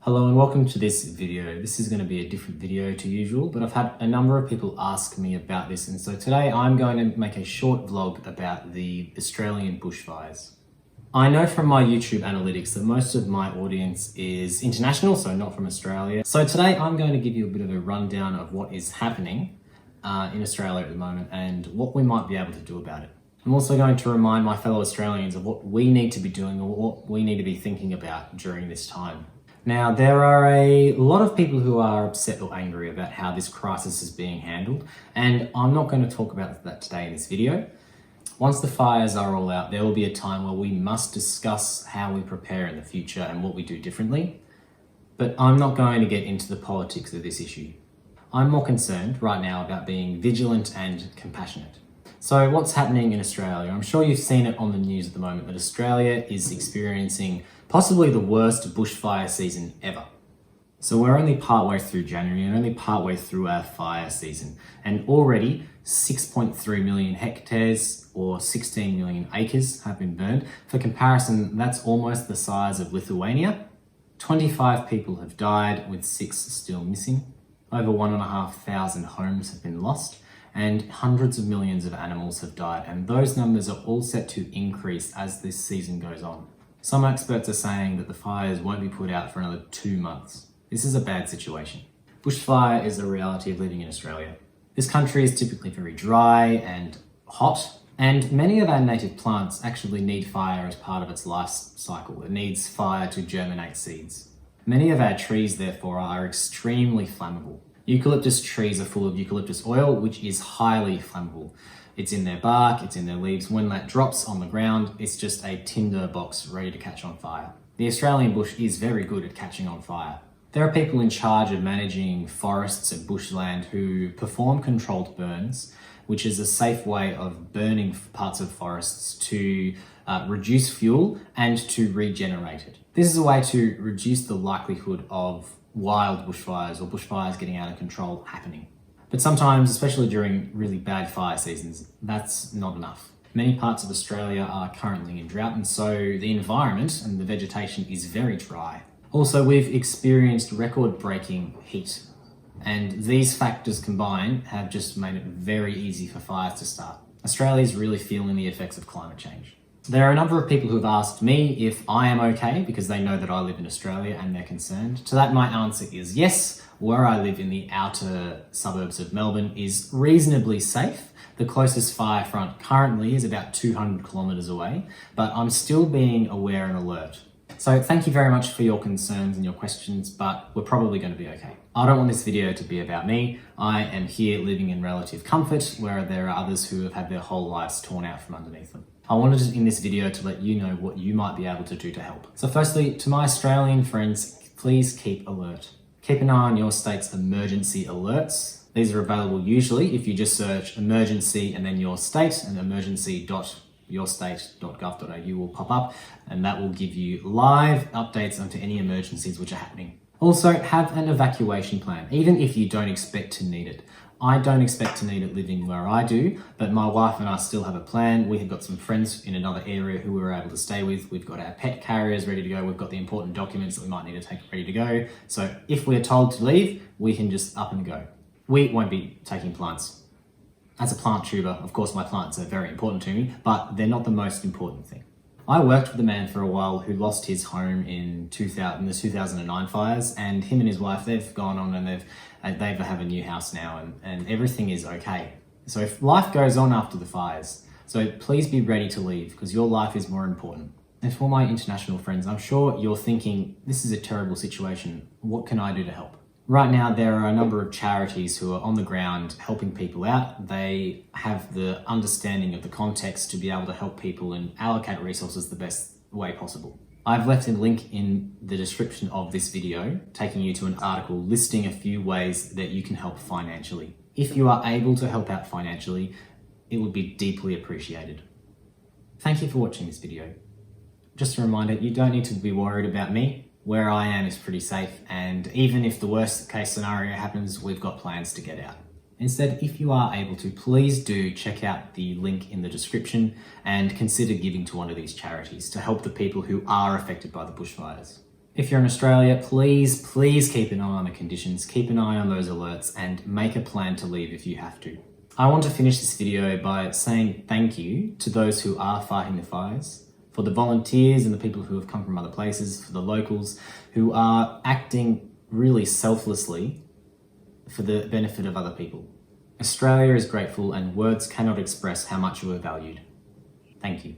Hello and welcome to this video. This is going to be a different video to usual, but I've had a number of people ask me about this, and so today I'm going to make a short vlog about the Australian bushfires. I know from my YouTube analytics that most of my audience is international, so not from Australia. So today I'm going to give you a bit of a rundown of what is happening in Australia at the moment and what we might be able to do about it. I'm also going to remind my fellow Australians of what we need to be doing or what we need to be thinking about during this time. Now, there are a lot of people who are upset or angry about how this crisis is being handled, and I'm not going to talk about that today in this video. Once the fires are all out, there will be a time where we must discuss how we prepare in the future and what we do differently, but I'm not going to get into the politics of this issue. I'm more concerned right now about being vigilant and compassionate. So what's happening in Australia? I'm sure you've seen it on the news at the moment that Australia is experiencing possibly the worst bushfire season ever. So we're only partway through January and only partway through our fire season, and already 6.3 million hectares or 16 million acres have been burned. For comparison, that's almost the size of Lithuania. 25 people have died, with 6 still missing. Over 1,500 homes have been lost, and hundreds of millions of animals have died, and those numbers are all set to increase as this season goes on. Some experts are saying that the fires won't be put out for another 2 months. This is a bad situation. Bushfire is the reality of living in Australia. This country is typically very dry and hot, and many of our native plants actually need fire as part of its life cycle. It needs fire to germinate seeds. Many of our trees, therefore, are extremely flammable. Eucalyptus trees are full of eucalyptus oil, which is highly flammable. It's in their bark, it's in their leaves. When that drops on the ground, it's just a tinder box ready to catch on fire. The Australian bush is very good at catching on fire. There are people in charge of managing forests and bushland who perform controlled burns, which is a safe way of burning parts of forests to reduce fuel and to regenerate it. This is a way to reduce the likelihood of wild bushfires or bushfires getting out of control happening. But sometimes, especially during really bad fire seasons, that's not enough. Many parts of Australia are currently in drought, and so the environment and the vegetation is very dry. Also, we've experienced record-breaking heat, and these factors combined have just made it very easy for fires to start. Australia is really feeling the effects of climate change. There are a number of people who have asked me if I am okay because they know that I live in Australia and they're concerned. To that, my answer is yes. Where I live in the outer suburbs of Melbourne is reasonably safe. The closest fire front currently is about 200 kilometres away, but I'm still being aware and alert. So thank you very much for your concerns and your questions, but we're probably going to be okay. I don't want this video to be about me. I am here living in relative comfort, where there are others who have had their whole lives torn out from underneath them. I wanted in this video to let you know what you might be able to do to help. So firstly, to my Australian friends, please keep alert. Keep an eye on your state's emergency alerts. These are available usually if you just search emergency and then your state, and emergency.yourstate.gov.au will pop up, and that will give you live updates onto any emergencies which are happening. Also, have an evacuation plan, even if you don't expect to need it. I don't expect to need it living where I do, but my wife and I still have a plan. We have got some friends in another area who we were able to stay with. We've got our pet carriers ready to go. We've got the important documents that we might need to take ready to go. So if we're told to leave, we can just up and go. We won't be taking plants. As a plant tuber, of course, my plants are very important to me, but they're not the most important thing. I worked with a man for a while who lost his home in the 2009 fires, and him and his wife, they've gone on and they have a new house now, and everything is okay. So if life goes on after the fires, so please be ready to leave because your life is more important. And for my international friends, I'm sure you're thinking, this is a terrible situation. What can I do to help? Right now, there are a number of charities who are on the ground helping people out. They have the understanding of the context to be able to help people and allocate resources the best way possible. I've left a link in the description of this video, taking you to an article listing a few ways that you can help financially. If you are able to help out financially, it would be deeply appreciated. Thank you for watching this video. Just a reminder, you don't need to be worried about me. Where I am is pretty safe, and even if the worst case scenario happens, we've got plans to get out. Instead, if you are able to, please do check out the link in the description and consider giving to one of these charities to help the people who are affected by the bushfires. If you're in Australia, please keep an eye on the conditions, keep an eye on those alerts and make a plan to leave if you have to. I want to finish this video by saying thank you to those who are fighting the fires, for the volunteers and the people who have come from other places, for the locals who are acting really selflessly for the benefit of other people. Australia is grateful and words cannot express how much you are valued. Thank you.